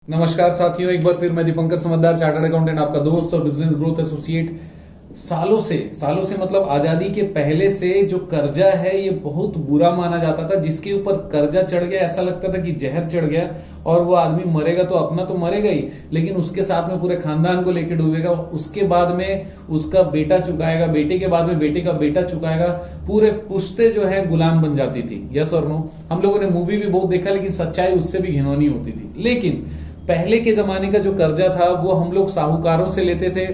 नमस्कार साथियों, एक बार फिर मैं दीपंकर समझदार चार्टर्ड अकाउंटेंट, आपका दोस्त और बिजनेस ग्रोथ एसोसिएट। सालों से मतलब आजादी के पहले से जो कर्जा है ये बहुत बुरा माना जाता था। जिसके ऊपर कर्जा चढ़ गया ऐसा लगता था कि जहर चढ़ गया और वो आदमी मरेगा तो अपना तो मरेगा ही, लेकिन उसके साथ में पूरे खानदान को लेकर डूबेगा। उसके बाद में उसका बेटा चुकाएगा, बेटे के बाद में बेटे का बेटा चुकाएगा। पूरे पुश्ते जो है गुलाम बन जाती थी। यस और नो? हम लोगों ने मूवी भी बहुत देखा, लेकिन सच्चाई उससे भी घिनौनी होती थी। लेकिन पहले के जमाने का जो कर्जा था वो हम लोग साहूकारों से लेते थे,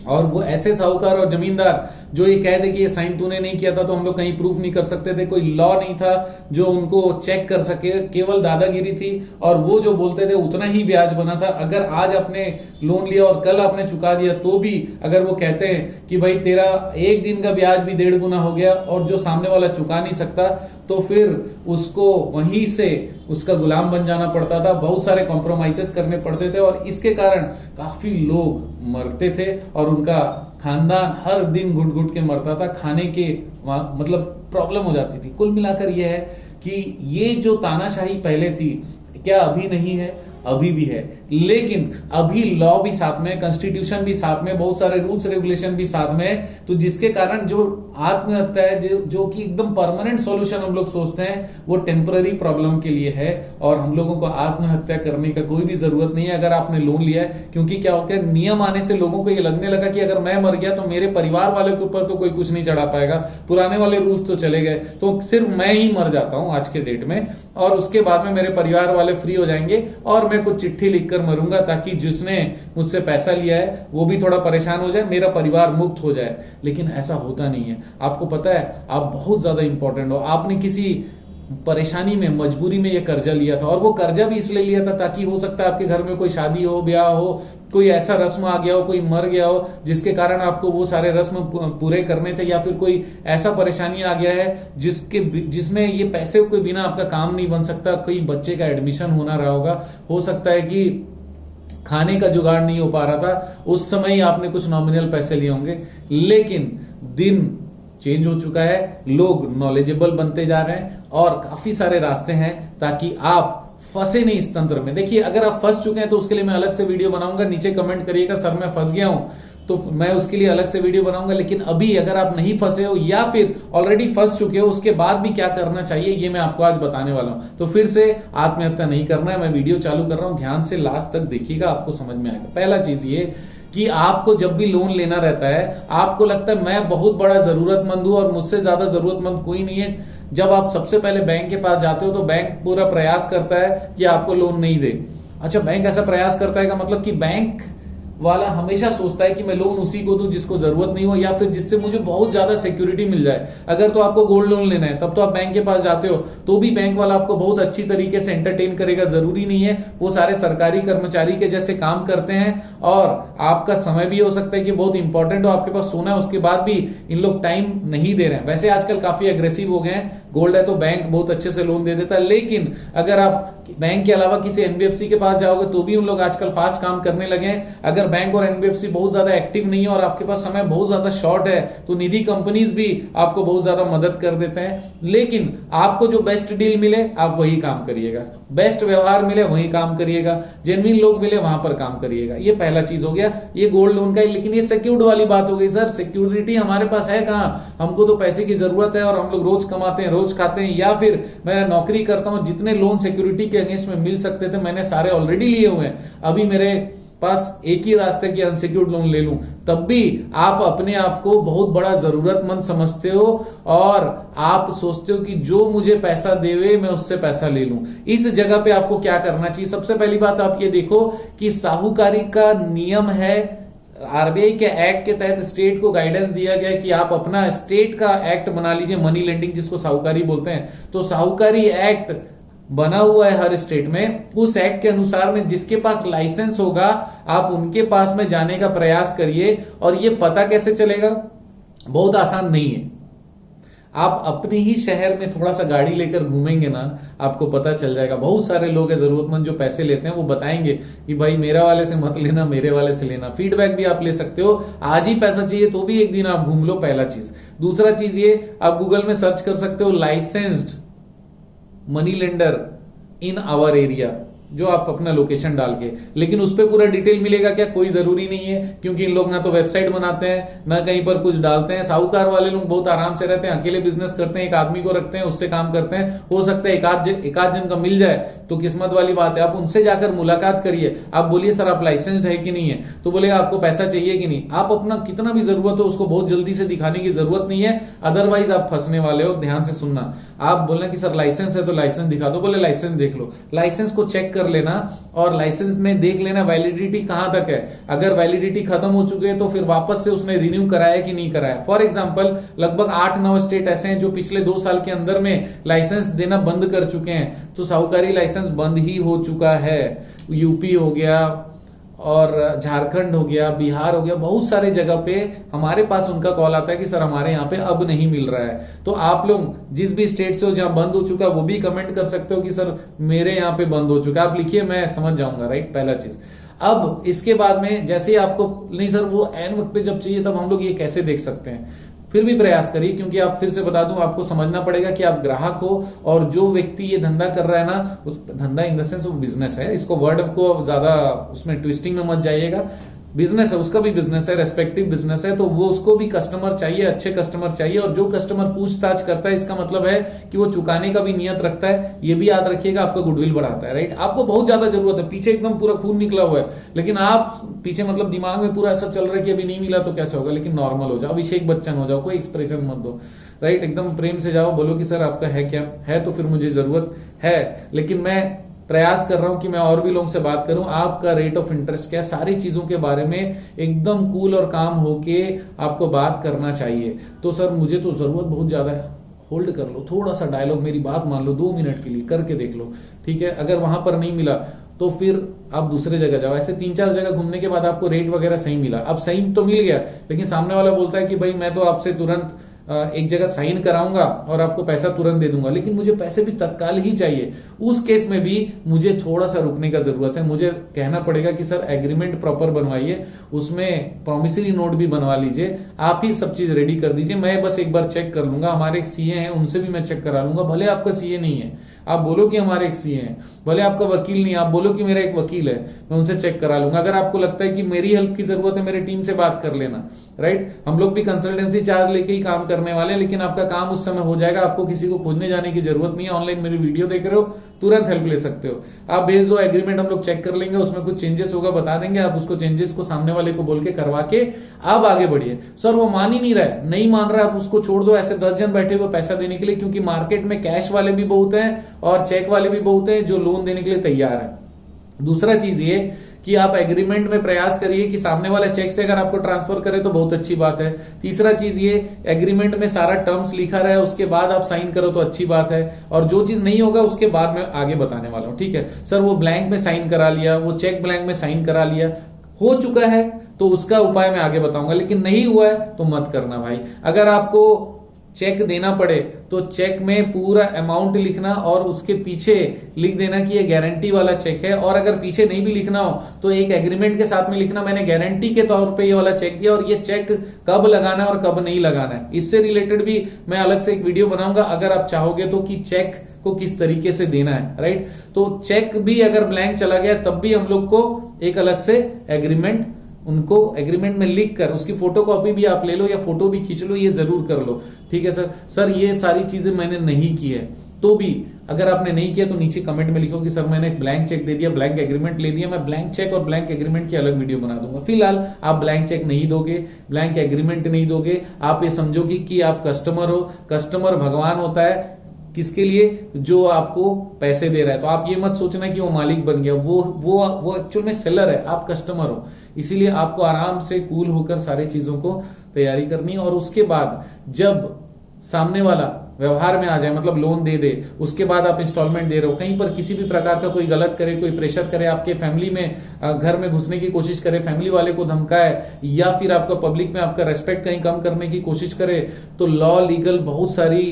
और वो ऐसे साहूकार और जमींदार जो ये कह दे कि ये साइन तूने नहीं किया था तो हम लोग कहीं प्रूफ नहीं कर सकते थे। कोई लॉ नहीं था जो उनको चेक कर सके, केवल दादागिरी थी। और वो जो बोलते थे उतना ही ब्याज बना था। अगर आज आपने लोन लिया और कल आपने चुका दिया तो भी अगर वो कहते हैं कि भाई तेरा एक दिन का ब्याज भी 1.5 गुना हो गया और जो सामने वाला चुका नहीं सकता, तो फिर उसको वहीं से उसका गुलाम बन जाना पड़ता था। बहुत सारे कॉम्प्रोमाइजेस करने पड़ते थे और इसके कारण काफी लोग मरते थे और उनका खानदान हर दिन घुट घुट के मरता था। खाने के मतलब प्रॉब्लम हो जाती थी। कुल मिलाकर यह है कि ये जो तानाशाही पहले थी, क्या अभी नहीं है? अभी भी है, लेकिन अभी लॉ भी साथ में, कॉन्स्टिट्यूशन भी साथ में, बहुत सारे रूल्स रेगुलेशन भी साथ में है। तो जिसके कारण जो आत्महत्या है, जो कि एकदम परमानेंट सॉल्यूशन हम लोग सोचते हैं, वो टेम्पररी प्रॉब्लम के लिए है। और हम लोगों को आत्महत्या करने का कोई भी जरूरत नहीं है अगर आपने लोन लिया है। क्योंकि क्या होता है, नियम आने से लोगों को ये लगने लगा कि अगर मैं मर गया तो मेरे परिवार वाले के ऊपर तो कोई कुछ नहीं चढ़ा पाएगा, पुराने वाले रूल्स तो चले गए, तो सिर्फ मैं ही मर जाता हूं आज के डेट में, और उसके बाद में मेरे परिवार वाले फ्री हो जाएंगे और मैं कुछ चिट्ठी लिखकर मरूंगा ताकि जिसने मुझसे पैसा लिया है वो भी थोड़ा परेशान हो जाए, मेरा परिवार मुक्त हो जाए। लेकिन ऐसा होता नहीं है। आपको पता है, आप बहुत ज्यादा इंपॉर्टेंट हो। आपने किसी परेशानी में, मजबूरी में ये कर्जा लिया था, और वो कर्जा भी इसलिए लिया था ताकि हो सकता है आपके घर में कोई शादी हो, ब्याह हो, कोई ऐसा रस्म आ गया हो, कोई मर गया हो जिसके कारण आपको वो सारे रस्म पूरे करने थे, या फिर कोई ऐसा परेशानी आ गया है जिसमें ये पैसे के बिना आपका काम नहीं बन सकता। कोई बच्चे का एडमिशन होना रहा होगा, हो सकता है कि खाने का जुगाड़ नहीं हो पा रहा था, उस समय ही आपने कुछ नॉमिनल पैसे लिए होंगे। लेकिन दिन चेंज हो चुका है, लोग नॉलेजेबल बनते जा रहे हैं और काफी सारे रास्ते हैं ताकि आप फंसे नहीं इस तंत्र में। देखिए, अगर आप फंस चुके हैं तो उसके लिए मैं अलग से वीडियो बनाऊंगा। नीचे कमेंट करिएगा सर मैं फंस गया हूं, तो मैं उसके लिए अलग से वीडियो बनाऊंगा। लेकिन अभी अगर आप नहीं फंसे हो या फिर ऑलरेडी फंस चुके हो, उसके बाद भी क्या करना चाहिए ये मैं आपको आज बताने वाला हूं। तो फिर से आत्महत्या नहीं करना है। मैं वीडियो चालू कर रहा हूं, ध्यान से लास्ट तक देखिएगा, आपको समझ में आएगा। पहला चीज ये कि आपको जब भी लोन लेना रहता है, आपको लगता है मैं बहुत बड़ा जरूरतमंद हूं और मुझसे ज्यादा जरूरतमंद कोई नहीं है। जब आप सबसे पहले बैंक के पास जाते हो तो बैंक पूरा प्रयास करता है कि आपको लोन नहीं दे। अच्छा, बैंक ऐसा प्रयास करता है का मतलब कि बैंक वाला हमेशा सोचता है कि मैं लोन उसी को दूं जिसको जरूरत नहीं हो, या फिर जिससे मुझे बहुत ज्यादा सिक्योरिटी मिल जाए। अगर तो आपको गोल्ड लोन लेना है तब तो आप बैंक के पास जाते हो, तो भी बैंक वाला आपको बहुत अच्छी तरीके से एंटरटेन करेगा। जरूरी नहीं है वो सारे सरकारी कर्मचारी के जैसे काम करते हैं, और आपका समय भी हो सकता है कि बहुत इंपॉर्टेंट हो, आपके पास सोना है, उसके बाद भी इन लोग टाइम नहीं दे रहे हैं। वैसे आजकल काफी अग्रेसिव हो गए हैं, गोल्ड है तो बैंक बहुत अच्छे से लोन दे देता है। लेकिन अगर आप बैंक के अलावा किसी एनबीएफसी के पास जाओगे तो भी उन लोग आजकल फास्ट काम करने लगे हैं। अगर बैंक और एनबीएफसी बहुत ज्यादा एक्टिव नहीं है और आपके पास समय बहुत ज्यादा शॉर्ट है, तो निधि कंपनीज भी आपको बहुत ज्यादा मदद कर देते हैं। लेकिन आपको जो बेस्ट डील मिले आप वही काम करिएगा, बेस्ट व्यवहार मिले वही काम करिएगा, जेन्युइन लोग मिले वहां पर काम करिएगा। ये पहला चीज हो गया, ये गोल्ड लोन का। लेकिन ये सिक्योर्ड वाली बात हो गई। सर सिक्योरिटी हमारे पास है कहां? हमको तो पैसे की जरूरत है और हम लोग रोज कमाते हैं, रोज खाते हैं, या फिर मैं नौकरी करता हूं। जितने लोन सिक्योरिटी के अगेंस्ट में मिल सकते थे मैंने सारे ऑलरेडी लिए हुए हैं। अभी मेरे पास एक ही रास्ता कि अनसिक्योर्ड लोन ले लूं। तब भी आप अपने आप को बहुत बड़ा जरूरतमंद समझते हो और आप सोचते हो कि जो मुझे पैसा देवे मैं उससे पैसा ले लूं। इस जगह पे आपको क्या करना चाहिए? सबसे पहली बात आप ये देखो कि साहूकारी का नियम है, आरबीआई के एक्ट के तहत स्टेट को गाइडेंस दिया गया कि आप अपना स्टेट का एक्ट बना लीजिए, मनी लेंडिंग जिसको साहूकारी बोलते हैं। तो साहूकारी एक्ट बना हुआ है हर स्टेट में। उस एक्ट के अनुसार में जिसके पास लाइसेंस होगा आप उनके पास में जाने का प्रयास करिए। और ये पता कैसे चलेगा? बहुत आसान नहीं है। आप अपने ही शहर में थोड़ा सा गाड़ी लेकर घूमेंगे ना, आपको पता चल जाएगा। बहुत सारे लोग हैं जरूरतमंद जो पैसे लेते हैं, वो बताएंगे कि भाई मेरा वाले से मत लेना, मेरे वाले से लेना। फीडबैक भी आप ले सकते हो। आज ही पैसा चाहिए तो भी एक दिन आप घूम लो, पहला चीज। दूसरा चीज ये, आप गूगल में सर्च कर सकते हो licensed money lender in our area. जो आप अपना लोकेशन डाल के, लेकिन उस पर पूरा डिटेल मिलेगा क्या? कोई जरूरी नहीं है, क्योंकि इन लोग ना तो वेबसाइट बनाते हैं ना कहीं पर कुछ डालते हैं। साहूकार वाले लोग बहुत आराम से रहते हैं, अकेले बिजनेस करते हैं, एक आदमी को रखते हैं, उससे काम करते हैं। हो सकता है एक आध जन का मिल जाए तो किस्मत वाली बात है। आप उनसे जाकर मुलाकात करिए, आप बोलिए सर आप लाइसेंस्ड है कि नहीं है, तो बोलेगा आपको पैसा चाहिए कि नहीं। आप अपना कितना भी जरूरत हो उसको बहुत जल्दी से दिखाने की जरूरत नहीं है, अदरवाइज आप फंसने वाले हो। ध्यान से सुनना, आप बोलना कि सर लाइसेंस है तो लाइसेंस दिखा दो, बोले लाइसेंस देख लो, लाइसेंस को चेक कर लेना और लाइसेंस में देख लेना वैलिडिटी कहां तक है। अगर वैलिडिटी खत्म हो चुकी है तो फिर वापस से उसने रिन्यू कराया कि नहीं कराया। फॉर एग्जांपल लगभग 8-9 स्टेट ऐसे हैं जो पिछले 2 साल के अंदर में लाइसेंस देना बंद कर चुके हैं, तो साहूकारी लाइसेंस बंद ही हो चुका है। यूपी हो गया और झारखंड हो गया, बिहार हो गया, बहुत सारे जगह पे हमारे पास उनका कॉल आता है कि सर हमारे यहाँ पे अब नहीं मिल रहा है। तो आप लोग जिस भी स्टेट से जहां बंद हो चुका है वो भी कमेंट कर सकते हो कि सर मेरे यहाँ पे बंद हो चुका है, आप लिखिए, मैं समझ जाऊंगा, राइट। पहला चीज। अब इसके बाद में जैसे ही आपको नहीं सर वो एन वक्त पे जब चाहिए तब हम लोग ये कैसे देख सकते हैं, फिर भी प्रयास करिए, क्योंकि आप फिर से बता दूं आपको समझना पड़ेगा कि आप ग्राहक हो और जो व्यक्ति ये धंधा कर रहा है ना, उस धंधा इन द सेंस वो बिजनेस है, इसको वर्ड को ज्यादा उसमें ट्विस्टिंग में मत जाइएगा, बिजनेस है, उसका भी बिजनेस है, रेस्पेक्टिव बिजनेस है, तो वो उसको भी कस्टमर चाहिए, अच्छे कस्टमर चाहिए। और जो कस्टमर पूछताछ करता है इसका मतलब है कि वो चुकाने का भी नियत रखता है। ये भी याद रखिएगा, आपका गुडविल बढ़ाता है, राइट। आपको बहुत ज्यादा जरूरत है, पीछे एकदम पूरा खून निकला हुआ है, लेकिन आप पीछे मतलब दिमाग में पूरा ऐसा चल रहा है कि अभी नहीं मिला तो कैसे होगा, लेकिन नॉर्मल हो जाओ, अभिषेक बच्चन हो जाओ, कोई एक्सप्रेशन मत दो, राइट। एकदम प्रेम से जाओ, बोलो कि सर आपका है क्या है, तो फिर मुझे जरूरत है, लेकिन मैं प्रयास कर रहा हूं कि मैं और भी लोगों से बात करूं, आपका रेट ऑफ इंटरेस्ट क्या है, सारी चीजों के बारे में एकदम कूल और काम होके आपको बात करना चाहिए। तो सर मुझे तो जरूरत बहुत ज्यादा है, होल्ड कर लो, थोड़ा सा डायलॉग, मेरी बात मान लो 2 मिनट के लिए, करके देख लो, ठीक है। अगर वहां पर नहीं मिला तो फिर आप दूसरे जगह जाओ। ऐसे 3-4 जगह घूमने के बाद आपको रेट वगैरह सही मिला, अब सही तो मिल गया, लेकिन सामने वाला बोलता है कि भाई मैं तो आपसे तुरंत एक जगह साइन कराऊंगा और आपको पैसा तुरंत दे दूंगा, लेकिन मुझे पैसे भी तत्काल ही चाहिए। उस केस में भी मुझे थोड़ा सा रुकने का जरूरत है, मुझे कहना पड़ेगा कि सर एग्रीमेंट प्रॉपर बनवाइए, उसमें प्रॉमिसरी नोट भी बनवा लीजिए, आप ही सब चीज रेडी कर दीजिए, मैं बस एक बार चेक कर लूंगा। हमारे एक सीए हैं, उनसे भी मैं चेक करा लूंगा, भले आपका सीए नहीं है, आप बोलो कि हमारे एक सीए हैं, भले आपका वकील नहीं, आप बोलो कि मेरा एक वकील है, मैं उनसे चेक करा लूंगा। अगर आपको लगता है कि मेरी हेल्प की जरूरत है, मेरी टीम से बात कर लेना, राइट। हम लोग भी कंसल्टेंसी चार्ज लेके ही काम करने वाले हैं, लेकिन आपका काम उस समय हो जाएगा, आपको किसी को खोजने जाने की जरूरत नहीं है। ऑनलाइन मेरी वीडियो देख रहे हो, तुरंत हेल्प ले सकते हो, आप भेज दो, एग्रीमेंट हम लोग चेक कर लेंगे, उसमें कुछ चेंजेस होगा बता देंगे, आप उसको चेंजेस को सामने वाले को बोल के करवा के आप आगे बढ़िए। सर वो मान ही नहीं रहा है, नहीं मान रहा है, आप उसको छोड़ दो, ऐसे 10 जन बैठे हुए पैसा देने के लिए, क्योंकि मार्केट में कैश वाले भी बहुत हैं और चेक वाले भी बहुत हैं जो लोन देने के लिए तैयार है। दूसरा चीज ये कि आप एग्रीमेंट में प्रयास करिए कि सामने वाला चेक से अगर आपको ट्रांसफर करे तो बहुत अच्छी बात है। तीसरा चीज ये, एग्रीमेंट में सारा टर्म्स लिखा रहा है, उसके बाद आप साइन करो तो अच्छी बात है, और जो चीज नहीं होगा उसके बाद में आगे बताने वाला हूं, ठीक है। सर वो ब्लैंक में साइन करा लिया, वो चेक ब्लैंक में साइन करा लिया, हो चुका है तो उसका उपाय मैं आगे बताऊंगा, लेकिन नहीं हुआ है तो मत करना भाई। अगर आपको चेक देना पड़े तो चेक में पूरा अमाउंट लिखना और उसके पीछे लिख देना कि ये गारंटी वाला चेक है, और अगर पीछे नहीं भी लिखना हो तो एक एग्रीमेंट के साथ में लिखना मैंने गारंटी के तौर पे ये वाला चेक दिया और ये चेक कब लगाना है और कब नहीं लगाना है। इससे रिलेटेड भी मैं अलग से एक वीडियो बनाऊंगा अगर आप चाहोगे तो, कि चेक को किस तरीके से देना है, राइट। तो चेक भी अगर ब्लैंक चला गया तब भी हम लोग को एक अलग से एग्रीमेंट, उनको एग्रीमेंट में लिख कर उसकी फोटो कॉपी भी आप ले लो या फोटो भी खींच लो, ये जरूर कर लो, ठीक है सर। सर ये सारी चीजें मैंने नहीं की है, तो भी अगर आपने नहीं किया तो नीचे कमेंट में लिखो कि सर मैंने एक ब्लैंक चेक दे दिया, ब्लैंक एग्रीमेंट ले दिया। मैं ब्लैंक चेक और ब्लैंक एग्रीमेंट की अलग वीडियो बना दूंगा। फिलहाल आप ब्लैंक चेक नहीं दोगे, ब्लैंक एग्रीमेंट नहीं दोगे, आप ये समझोगे कि आप कस्टमर हो। कस्टमर भगवान होता है किसके लिए, जो आपको पैसे दे रहा है। तो आप ये मत सोचना कि वो मालिक बन गया, वो एक्चुअल में सेलर है, आप कस्टमर हो। इसीलिए आपको आराम से कूल होकर सारी चीजों को तैयारी करनी है, और उसके बाद जब सामने वाला व्यवहार में आ जाए, मतलब लोन दे दे, उसके बाद आप इंस्टॉलमेंट दे रहे हो, कहीं पर किसी भी प्रकार का कोई गलत करे, कोई प्रेशर करे, आपके फैमिली में घर में घुसने की कोशिश करे, फैमिली वाले को धमकाए, या फिर आपका पब्लिक में आपका रेस्पेक्ट कहीं कम करने की कोशिश करे, तो लॉ लीगल बहुत सारी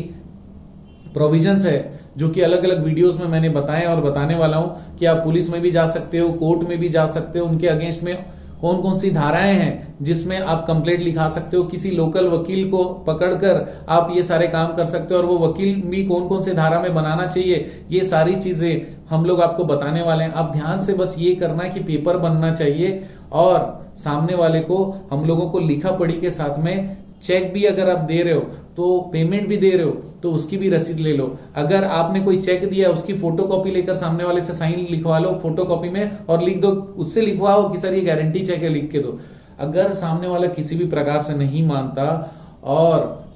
प्रोविजंस है जो कि अलग अलग वीडियोस में मैंने बताए और बताने वाला हूं कि आप पुलिस में भी जा सकते हो, कोर्ट में भी जा सकते हो, उनके अगेंस्ट में कौन कौन सी धाराएं हैं जिसमें आप कंप्लेंट लिखा सकते हो, किसी लोकल वकील को पकड़कर आप ये सारे काम कर सकते हो, और वो वकील भी कौन कौन से धारा में बनाना चाहिए, ये सारी चीजें हम लोग आपको बताने वाले हैं। आप ध्यान से बस ये करना है कि पेपर बनना चाहिए, और सामने वाले को हम लोगों को लिखा पढ़ी के साथ में चेक भी अगर आप दे रहे हो तो पेमेंट भी दे रहे हो तो उसकी भी रसीद ले लो। अगर आपने कोई चेक दिया उसकी फोटोकॉपी लेकर सामने वाले से साइन लिखवा लो फोटोकॉपी में और लिख दो, उससे लिखवाओ कि सर ये गारंटी चेक है, लिख के दो। अगर सामने वाला किसी भी प्रकार से नहीं मानता और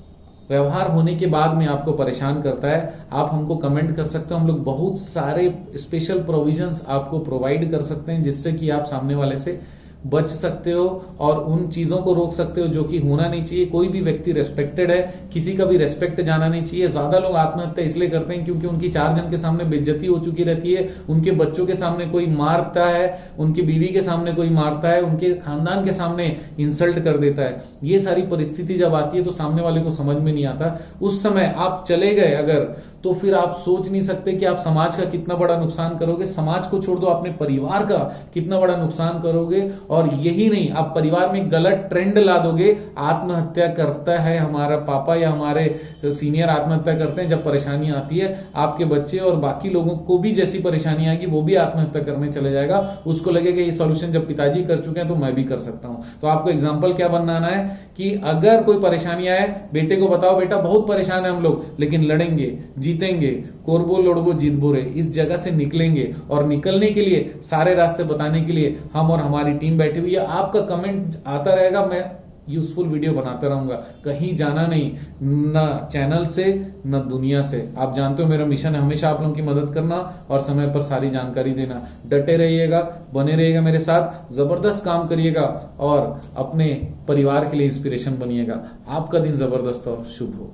व्यवहार होने के बाद में आपको परेशान करता है, आप हमको कमेंट कर सकते हो। हम लोग बहुत सारे स्पेशल प्रोविजंस आपको प्रोवाइड कर सकते हैं जिससे कि आप सामने वाले से बच सकते हो और उन चीजों को रोक सकते हो जो कि होना नहीं चाहिए। कोई भी व्यक्ति रेस्पेक्टेड है, किसी का भी रेस्पेक्ट जाना नहीं चाहिए। ज्यादा लोग आत्महत्या इसलिए करते हैं क्योंकि उनकी 4 जन के सामने बेइज्जती हो चुकी रहती है, उनके बच्चों के सामने कोई मारता है, उनकी बीवी के सामने कोई मारता है, उनके खानदान के सामने इंसल्ट कर देता है। ये सारी परिस्थिति जब आती है तो सामने वाले को समझ में नहीं आता। उस समय आप चले गए अगर, तो फिर आप सोच नहीं सकते कि आप समाज का कितना बड़ा नुकसान करोगे। समाज को छोड़ दो, अपने परिवार का कितना बड़ा नुकसान करोगे। और यही नहीं, आप परिवार में गलत ट्रेंड ला दोगे। आत्महत्या करता है हमारा पापा या हमारे सीनियर आत्महत्या करते हैं जब परेशानी आती है। आपके बच्चे और बाकी लोगों को भी जैसी परेशानी आएगी वो भी आत्महत्या करने चले जाएगा। उसको लगेगा ये सॉल्यूशन जब पिताजी कर चुके हैं तो मैं भी कर सकता हूं। तो आपको एग्जाम्पल क्या बनाना है कि अगर कोई परेशानी आए, बेटे को बताओ बेटा बहुत परेशान है हम लोग, लेकिन लड़ेंगे, जीतेंगे, कोरबो लड़बो जीतबो रे, इस जगह से निकलेंगे। और निकलने के लिए सारे रास्ते बताने के लिए हम और हमारी टीम बैठी हुई है। आपका कमेंट आता रहेगा, मैं यूजफुल वीडियो बनाता रहूंगा। कहीं जाना नहीं, न चैनल से न दुनिया से। आप जानते हो मेरा मिशन है हमेशा आप लोगों की मदद करना और समय पर सारी जानकारी देना। डटे रहिएगा, बने रहिएगा मेरे साथ, जबरदस्त काम करिएगा और अपने परिवार के लिए इंस्पिरेशन बनिएगा। आपका दिन जबरदस्त और शुभ हो।